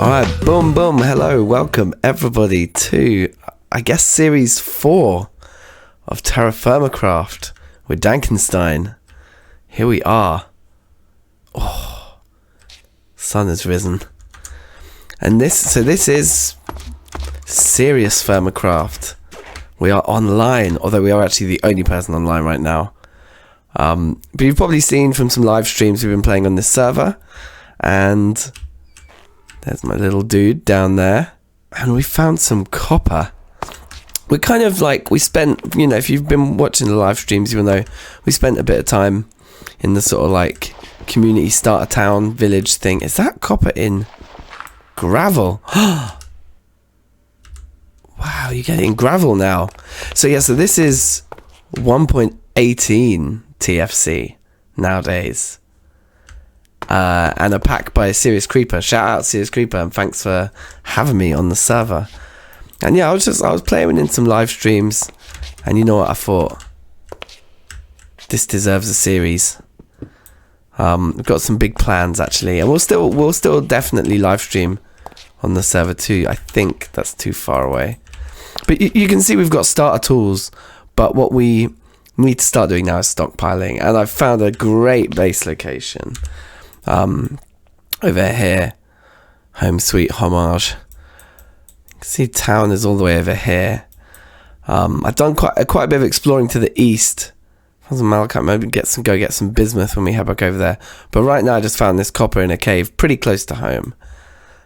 Alright, boom, boom, hello, welcome everybody to, I guess, Series 4 of TerraFirmaCraft with DankNStein. Here we are. Oh, sun has risen. And this is SeriousFirmaCraft. We are online, although we are actually the only person online right now. But you've probably seen from some live streams we've been playing on this server, and there's my little dude down there, and we found some copper. We're kind of like, we spent, you know, if you've been watching the live streams, you'll know we spent a bit of time in the sort of like community starter town village thing. Is that copper in gravel? Wow, you're getting gravel now. So yeah, so this is 1.18 TFC nowadays. And a pack by Serious Creeper. Shout out Serious Creeper, and thanks for having me on the server. And yeah, I was playing in some live streams, and you know what, I thought this deserves a series. We've got some big plans actually, and we'll still definitely live stream on the server too. I think that's too far away, but you can see we've got starter tools. But what we need to start doing now is stockpiling, and I've found a great base location. Over here, home sweet homage. You can see town is all the way over here. I've done quite a bit of exploring to the east. Malachite, maybe go get some bismuth when we head back over there. But right now I just found this copper in a cave pretty close to home.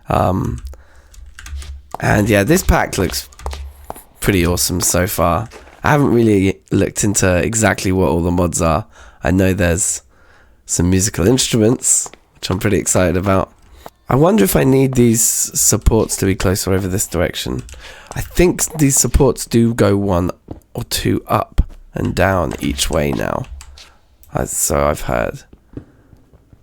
And yeah, this pack looks pretty awesome so far. I haven't really looked into exactly what all the mods are. I know there's some musical instruments, which I'm pretty excited about. I wonder if I need these supports to be closer over this direction. I think these supports do go 1 or 2 up and down each way now. So I've heard.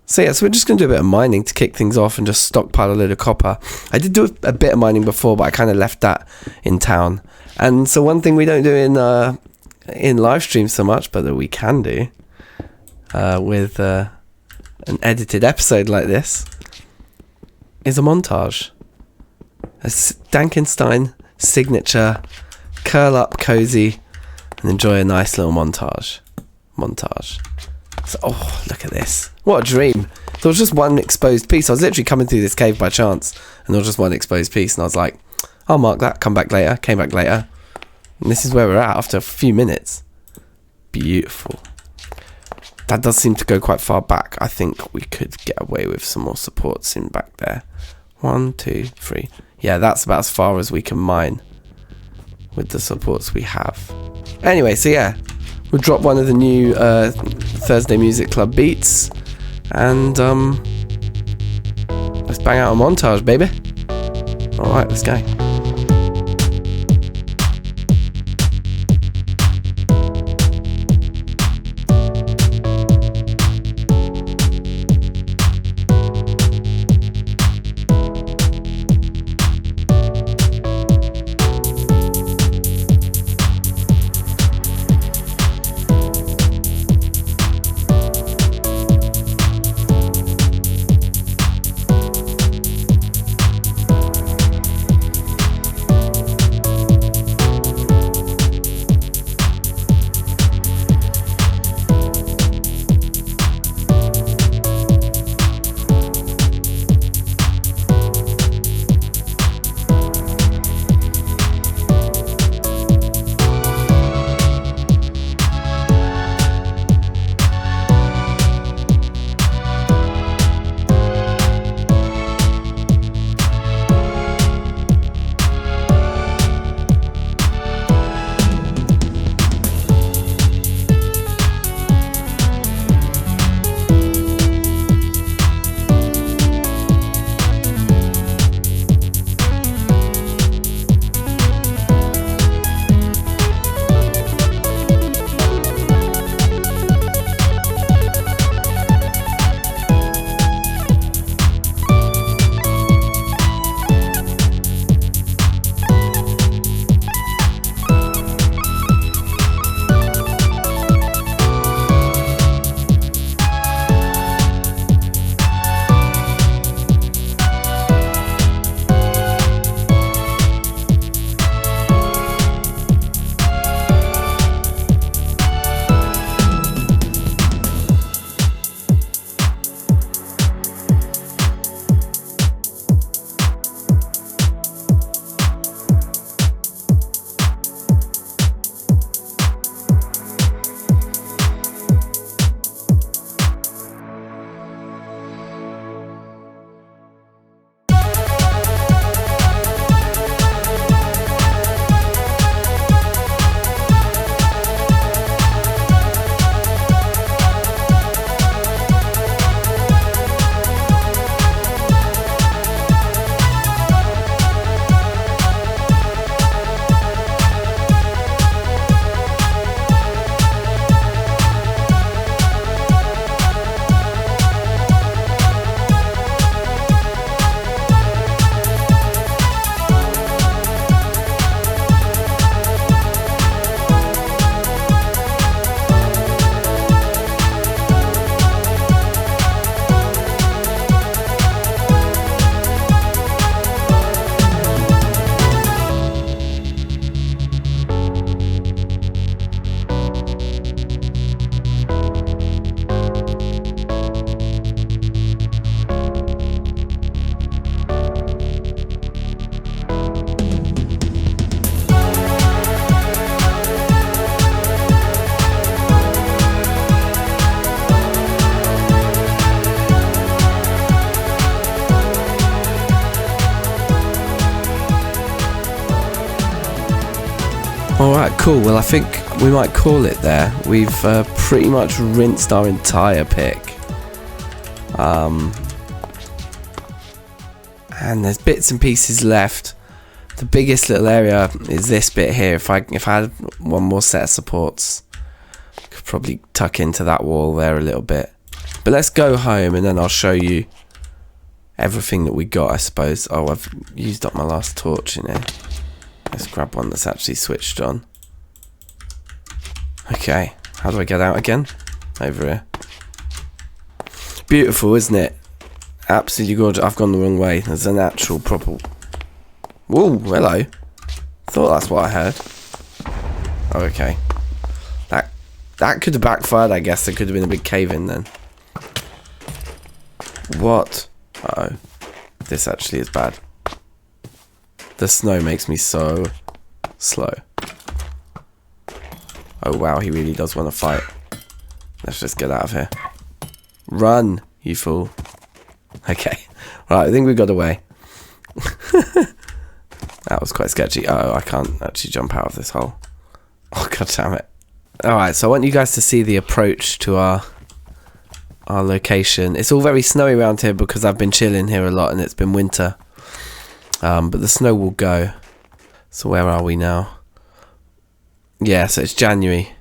So yeah, so we're just going to do a bit of mining to kick things off and just stockpile a load of copper. I did do a bit of mining before, but I kind of left that in town. And so one thing we don't do in live stream so much, but that we can do with an edited episode like this, is a montage. A DankNStein signature, curl up cozy and enjoy a nice little montage. So, oh, look at this. What a dream. There was just one exposed piece. I was literally coming through this cave by chance, and there was just one exposed piece, and I was like, I'll mark that, come back later. Came back later, and this is where we're at after a few minutes. Beautiful. That does seem to go quite far back. I think we could get away with some more supports in back there. 1, 2, 3. Yeah, that's about as far as we can mine with the supports we have. Anyway, so yeah, we'll drop one of the new Thursday Music Club beats, and let's bang out a montage, baby. Alright, let's go. Cool, well I think we might call it there. We've pretty much rinsed our entire pick. And there's bits and pieces left. The biggest little area is this bit here. If I had one more set of supports, I could probably tuck into that wall there a little bit. But let's go home and then I'll show you everything that we got, I suppose. Oh, I've used up my last torch in here. Let's grab one that's actually switched on. Okay, how do I get out again? Over here. Beautiful, isn't it? Absolutely gorgeous. I've gone the wrong way. There's an actual proper... Whoa, hello. Thought that's what I heard. Oh, okay. That could have backfired, I guess. There could have been a big cave in then. What? Uh-oh. This actually is bad. The snow makes me so slow. Oh wow, he really does want to fight. Let's just get out of here. Run, you fool. Okay. Right, I think we got away. That was quite sketchy. Oh, I can't actually jump out of this hole. Oh, god damn it. Alright, so I want you guys to see the approach to our location. It's all very snowy around here because I've been chilling here a lot and it's been winter. But the snow will go. So where are we now? Yeah, so it's January.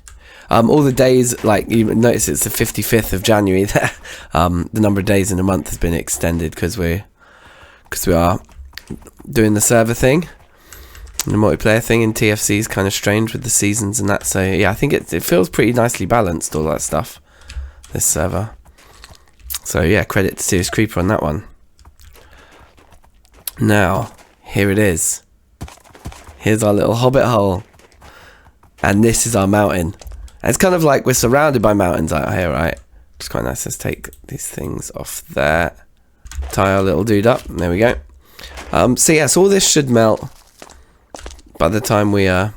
All the days, like you notice it's the 55th of January there. The number of days in a month has been extended because we are doing the server thing. The multiplayer thing in TFC is kind of strange with the seasons and that. So yeah, I think it feels pretty nicely balanced, all that stuff, this server. So yeah, credit to Serious Creeper on that one. Now, here it is. Here's our little hobbit hole. And this is our mountain. And it's kind of like we're surrounded by mountains out here, right? It's quite nice. Let's take these things off there. Tie our little dude up. There we go. So yeah, so all this should melt by the time we get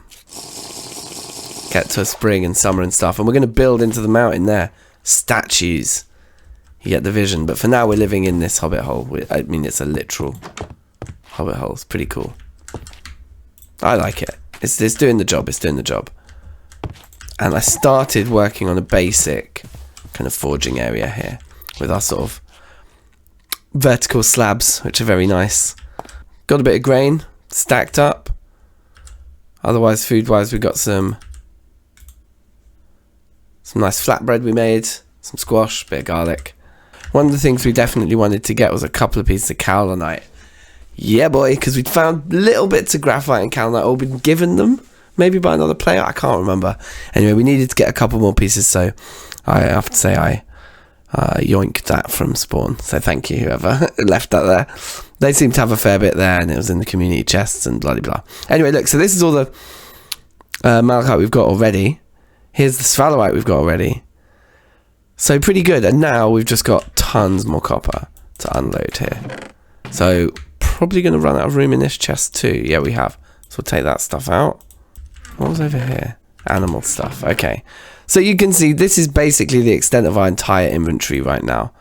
to spring and summer and stuff. And we're going to build into the mountain there. Statues. You get the vision. But for now, we're living in this hobbit hole. I mean, it's a literal hobbit hole. It's pretty cool. I like it. It's doing the job. It's doing the job. And I started working on a basic kind of forging area here with our sort of vertical slabs, which are very nice. Got a bit of grain stacked up. Otherwise, food-wise, we got some nice flatbread we made, some squash, bit of garlic. One of the things we definitely wanted to get was a couple of pieces of kaolinite. Yeah, boy, because we'd found little bits of graphite and kaolinite, or been given them, maybe by another player, I can't remember. Anyway, we needed to get a couple more pieces, so I have to say I yoinked that from spawn. So thank you, whoever left that there. They seem to have a fair bit there, and it was in the community chests and blah, blah, blah. Anyway, look, so this is all the malachite we've got already. Here's the sphalerite we've got already. So pretty good. And now we've just got tons more copper to unload here. So probably going to run out of room in this chest too. Yeah, we have. So we'll take that stuff out. What was over here? Animal stuff. Okay. So you can see this is basically the extent of our entire inventory right now.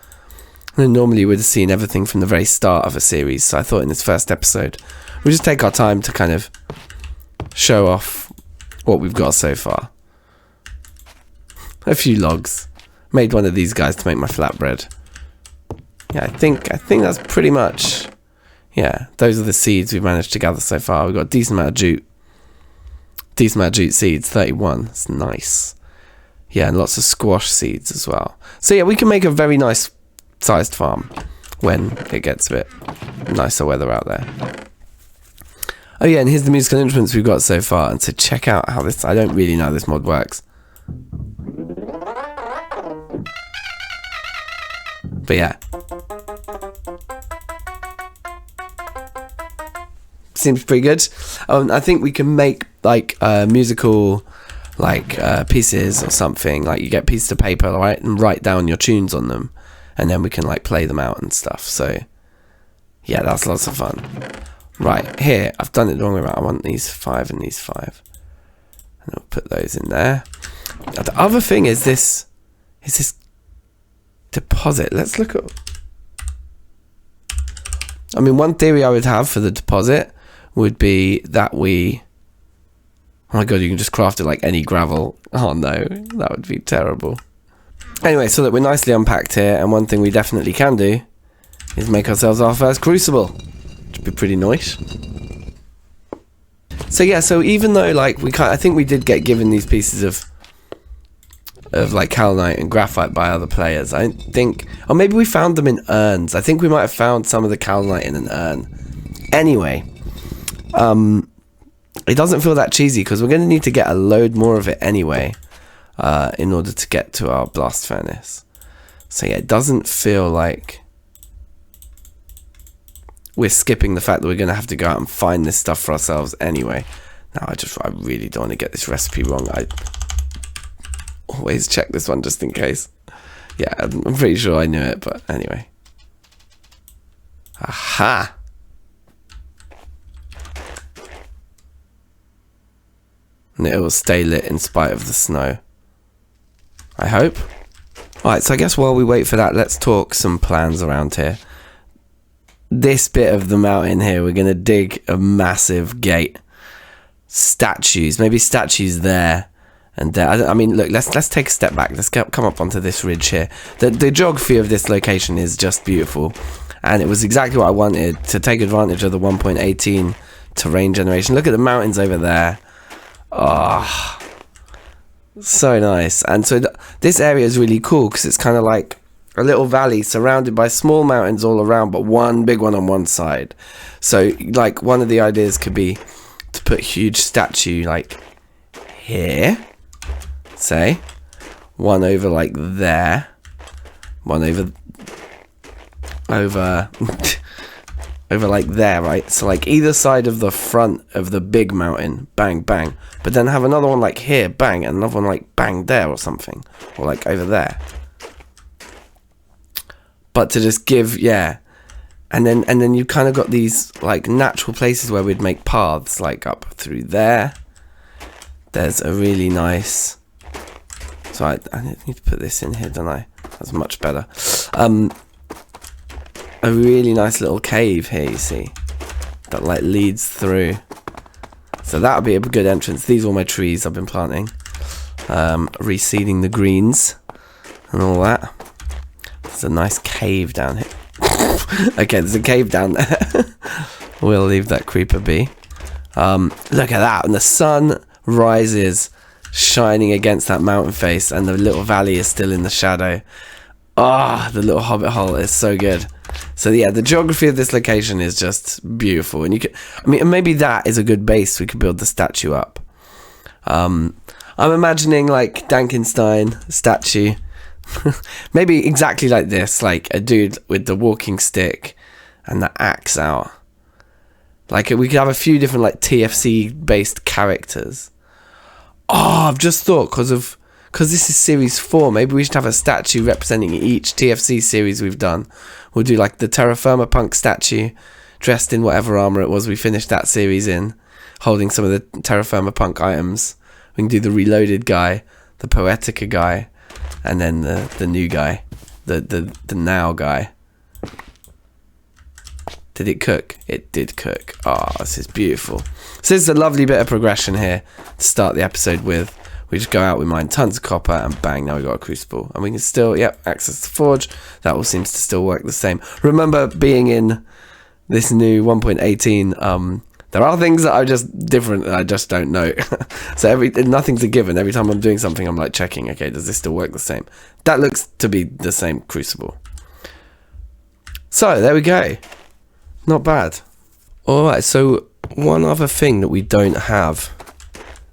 And normally you would have seen everything from the very start of a series. So I thought in this first episode, we'll just take our time to kind of show off what we've got so far. A few logs. Made one of these guys to make my flatbread. Yeah, I think that's pretty much... Yeah, those are the seeds we've managed to gather so far. We've got a decent amount of jute. Decent amount of jute seeds, 31. That's nice. Yeah, and lots of squash seeds as well. So yeah, we can make a very nice sized farm when it gets a bit nicer weather out there. Oh yeah, and here's the musical instruments we've got so far. And so check out how this... I don't really know how this mod works. But yeah. Seems pretty good. I think we can make like musical pieces or something. Like you get pieces of paper, right, and write down your tunes on them, and then we can like play them out and stuff. So yeah, that's lots of fun. Right, here, I've done it the wrong way around. I want these 5 and these 5. And I'll put those in there. Now, the other thing is this deposit. Let's look at... I mean, one theory I would have for the deposit would be that we Oh my god, you can just craft it like any gravel. Oh no, that would be terrible. Anyway, so that we're nicely unpacked here, and one thing we definitely can do is make ourselves our first crucible, which would be pretty nice. So yeah, so even though like I think we did get given these pieces of like kaolinite and graphite by other players. I think, or maybe we found them in urns. I think we might have found some of the kaolinite in an urn. Anyway, it doesn't feel that cheesy because we're going to need to get a load more of it anyway, in order to get to our blast furnace. So yeah, it doesn't feel like we're skipping the fact that we're going to have to go out and find this stuff for ourselves anyway. Now I really don't want to get this recipe wrong. I always check this one just in case. Yeah, I'm pretty sure I knew it, but anyway. Aha! And it will stay lit in spite of the snow, I hope. Alright, so I guess while we wait for that, let's talk some plans around here. This bit of the mountain here, we're going to dig a massive gate. Statues, maybe statues there and there. I mean, look, let's take a step back. Let's come up onto this ridge here. The geography of this location is just beautiful, and it was exactly what I wanted, to take advantage of the 1.18 terrain generation. Look at the mountains over there. Oh, so nice. And so this area is really cool because it's kind of like a little valley surrounded by small mountains all around, but one big one on one side. So like one of the ideas could be to put a huge statue like here, say, one over like there, one over over like there, right? So like either side of the front of the big mountain, bang, bang. But then have another one like here, bang, and another one like bang there or something. Or like over there. But to just give, yeah. And then you kind of got these like natural places where we'd make paths, like up through there. There's a really nice... So I need to put this in here, don't I? That's much better. A really nice little cave here, you see, that like leads through. So that would be a good entrance. These are all my trees I've been planting, reseeding the greens and all that. There's a nice cave down here. Okay, there's a cave down there. We'll leave that creeper be. Look at that, and the sun rises, shining against that mountain face, and the little valley is still in the shadow. Ah, the little hobbit hole is so good. So yeah, the geography of this location is just beautiful, and you could, I mean, maybe that is a good base. We could build the statue up. I'm imagining like DankNStein statue, maybe exactly like this, like a dude with the walking stick and the axe out. Like we could have a few different like TFC based characters. Oh, I've just thought, because this is series 4, maybe we should have a statue representing each TFC series we've done. We'll do like the TerraFirmaPunk statue, dressed in whatever armor it was we finished that series in, holding some of the TerraFirmaPunk items. We can do the reloaded guy, the Poetica guy, and then the new guy, the now guy. Did it cook? It did cook. Oh, this is beautiful. So this is a lovely bit of progression here to start the episode with. We just go out, we mine tons of copper, and bang, now we've got a crucible. And we can still, access the forge. That all seems to still work the same. Remember, being in this new 1.18, there are things that are just different that I just don't know. So nothing's a given. Every time I'm doing something, I'm like checking, okay, does this still work the same? That looks to be the same crucible. So, there we go. Not bad. Alright, so one other thing that we don't have,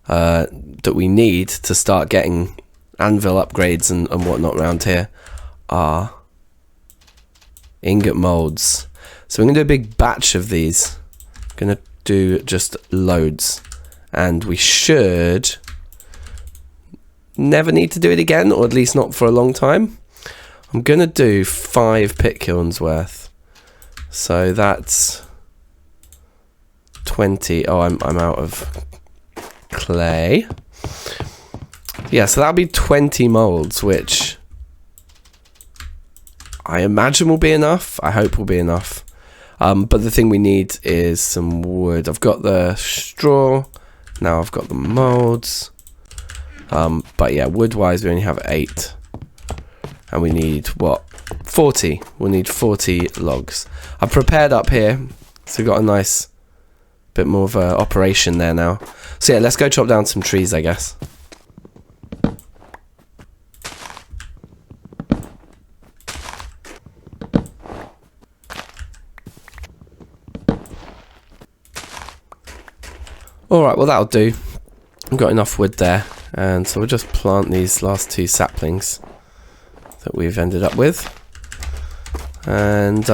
that we need to start getting anvil upgrades and whatnot around here, are ingot molds. So we're going to do a big batch of these. Going to do just loads. And we should never need to do it again, or at least not for a long time. I'm going to do 5 pit kilns worth. So that's 20. Oh, I'm out of clay. Yeah, so that'll be 20 molds, which I imagine will be enough. I hope will be enough. But the thing we need is some wood. I've got the straw Now I've got the molds. But yeah, wood-wise, we only have 8. And we need, what? 40. We'll need 40 logs. I've prepared up here. So we've got a nice bit more of a operation there now. So yeah, let's go chop down some trees, I guess. Alright, well that'll do. I've got enough wood there. And so we'll just plant these last 2 saplings that we've ended up with. And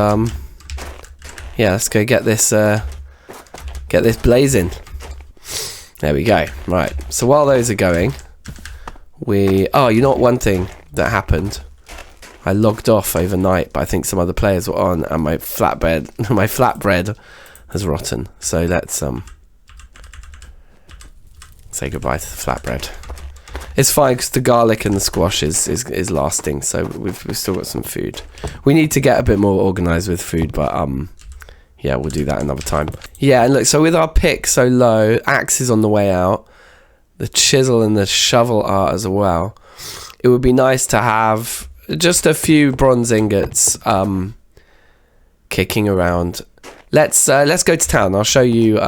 yeah, let's go get this blazing. There we go. Right. So while those are going, you know what, one thing that happened, I logged off overnight, but I think some other players were on, and my flatbread has rotten. So let's say goodbye to the flatbread. It's fine because the garlic and the squash is lasting, so we've still got some food. We need to get a bit more organised with food, but yeah, we'll do that another time. Yeah, and look, so with our pick so low, axe is on the way out, the chisel and the shovel are as well. It would be nice to have just a few bronze ingots kicking around. Let's go to town. I'll show you.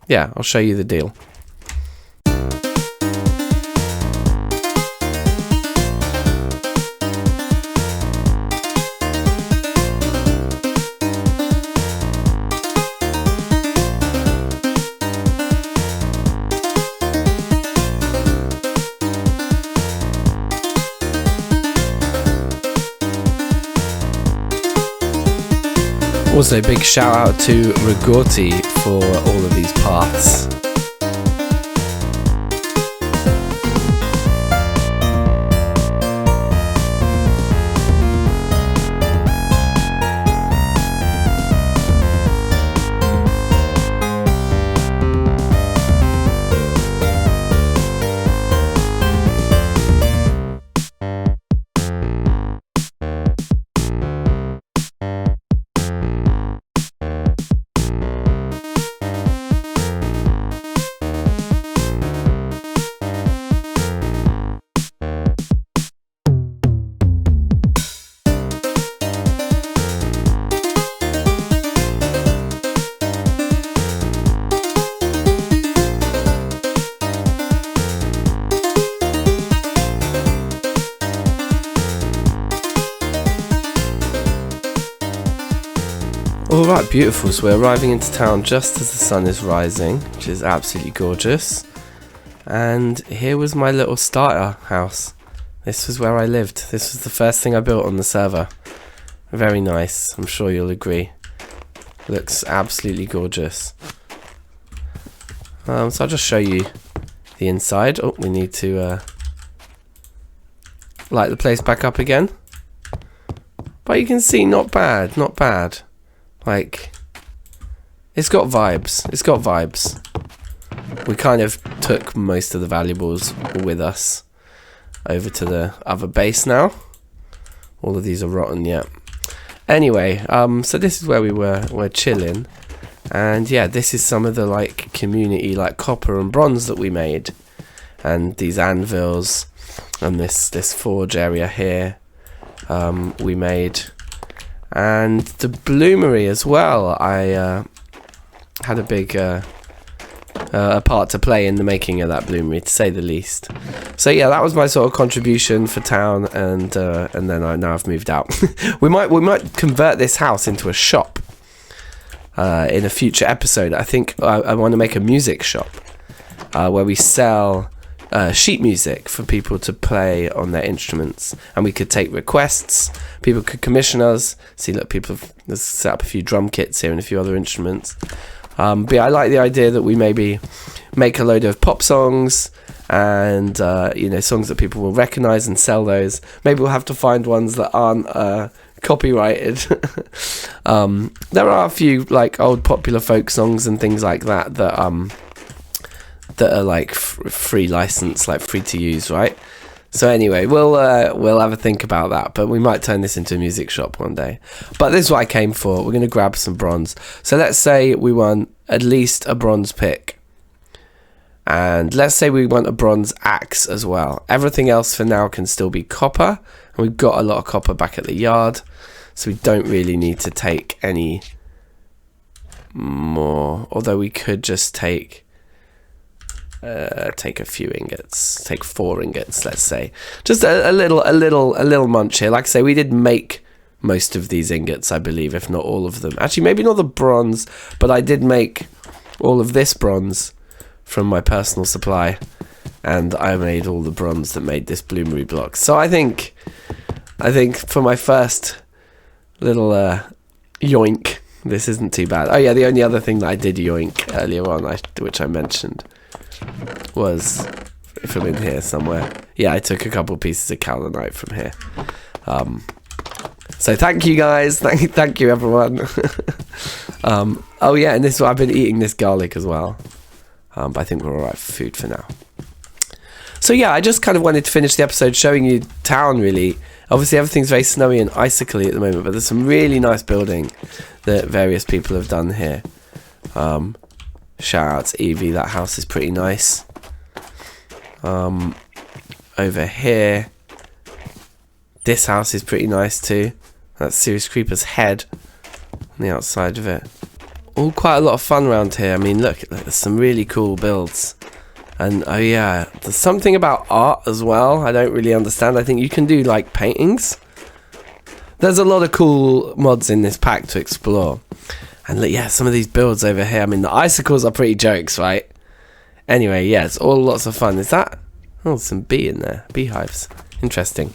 Yeah, I'll show you the deal. Also, big shout out to Regorty for all of these paths. Alright, beautiful. So we're arriving into town just as the sun is rising, which is absolutely gorgeous. And here was my little starter house. This was where I lived. This was the first thing I built on the server. Very nice, I'm sure you'll agree. Looks absolutely gorgeous. So I'll just show you the inside. Oh, we need to light the place back up again. But you can see, not bad, not bad. Like, it's got vibes. It's got vibes. We kind of took most of the valuables with us over to the other base now. All of these are rotten yet. Anyway, so this is where we're chilling. And yeah, this is some of the like community like copper and bronze that we made. And these anvils and this forge area here we made. And the bloomery as well. I had a big part to play in the making of that bloomery, to say the least. So yeah, that was my sort of contribution for town, and then now I've moved out. we might convert this house into a shop in a future episode. I think I want to make a music shop where we sell sheet music for people to play on their instruments, and we could take requests. People could commission us. See, look, people have set up a few drum kits here and a few other instruments. But yeah, I like the idea that we maybe make a load of pop songs and songs that people will recognise and sell those. Maybe we'll have to find ones that aren't copyrighted. There are a few like old popular folk songs and things like that that are like free license, like free to use, right? So anyway, we'll have a think about that, but we might turn this into a music shop one day. But this is what I came for. We're going to grab some bronze. So let's say we want at least a bronze pick. And let's say we want a bronze axe as well. Everything else for now can still be copper. And we've got a lot of copper back at the yard, so we don't really need to take any more. Although we could just take a few ingots. Take 4 ingots, let's say. Just a little munch here. Like I say, we did make most of these ingots, I believe, if not all of them. Actually, maybe not the bronze, but I did make all of this bronze from my personal supply, and I made all the bronze that made this bloomery block. So I think for my first little yoink, this isn't too bad. Oh yeah, the only other thing that I did yoink earlier on, which I mentioned, was, if I'm in here somewhere, yeah, I took a couple pieces of kaolinite from here. So thank you guys, thank you everyone. Oh yeah, and I've been eating this garlic as well. But I think we're alright for food for now. So yeah, I just kind of wanted to finish the episode showing you town, really. Obviously everything's very snowy and icicly at the moment, but there's some really nice building that various people have done here. Shout out to Evie, that house is pretty nice. Over here, this house is pretty nice too. That's Serious Creeper's head on the outside of it. All quite a lot of fun around here. I mean, look, there's some really cool builds. And oh yeah, there's something about art as well I don't really understand. I think you can do like paintings. There's a lot of cool mods in this pack to explore. And look, yeah, some of these builds over here, I mean, the icicles are pretty jokes, right? Anyway, yeah, it's all lots of fun. Is that? Oh, some bee in there. Beehives. Interesting.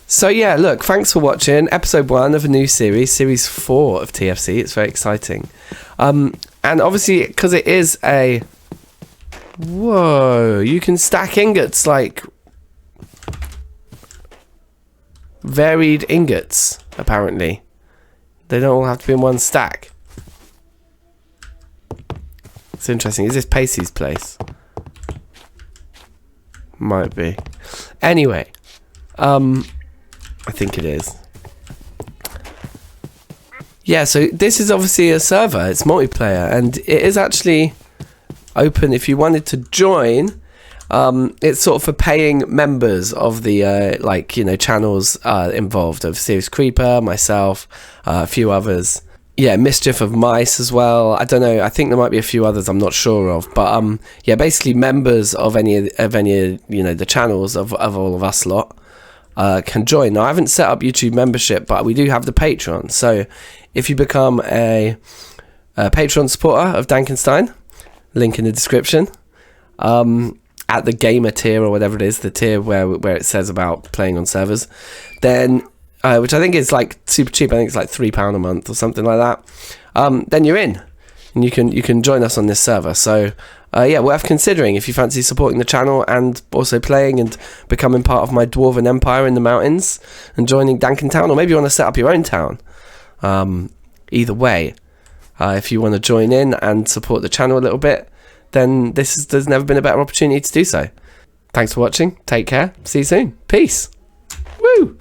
So yeah, look, thanks for watching episode 1 of a new series, series 4 of TFC. It's very exciting. And obviously, because it is a... Whoa, you can stack ingots like... varied ingots, apparently. They don't all have to be in one stack. It's interesting. Is this Pacey's place? Might be. Anyway, I think it is. Yeah, so this is obviously a server. It's multiplayer, and it is actually open if you wanted to join. It's sort of for paying members of the channels involved, of Serious Creeper, myself, a few others. Yeah, Mischief of Mice as well. I don't know. I think there might be a few others I'm not sure of, but yeah, basically members of any the channels of all of us lot can join. Now, I haven't set up YouTube membership, but we do have the Patreon. So if you become a Patreon supporter of DankNStein, link in the description, at the gamer tier or whatever it is, the tier where it says about playing on servers, then which I think is like super cheap. I think it's like £3 a month or something like that. Then you're in, and you can join us on this server. So yeah, worth considering if you fancy supporting the channel and also playing and becoming part of my dwarven empire in the mountains and joining Danken Town, or maybe you want to set up your own town. Either way, if you want to join in and support the channel a little bit, then there's never been a better opportunity to do so. Thanks for watching. Take care. See you soon. Peace. Woo!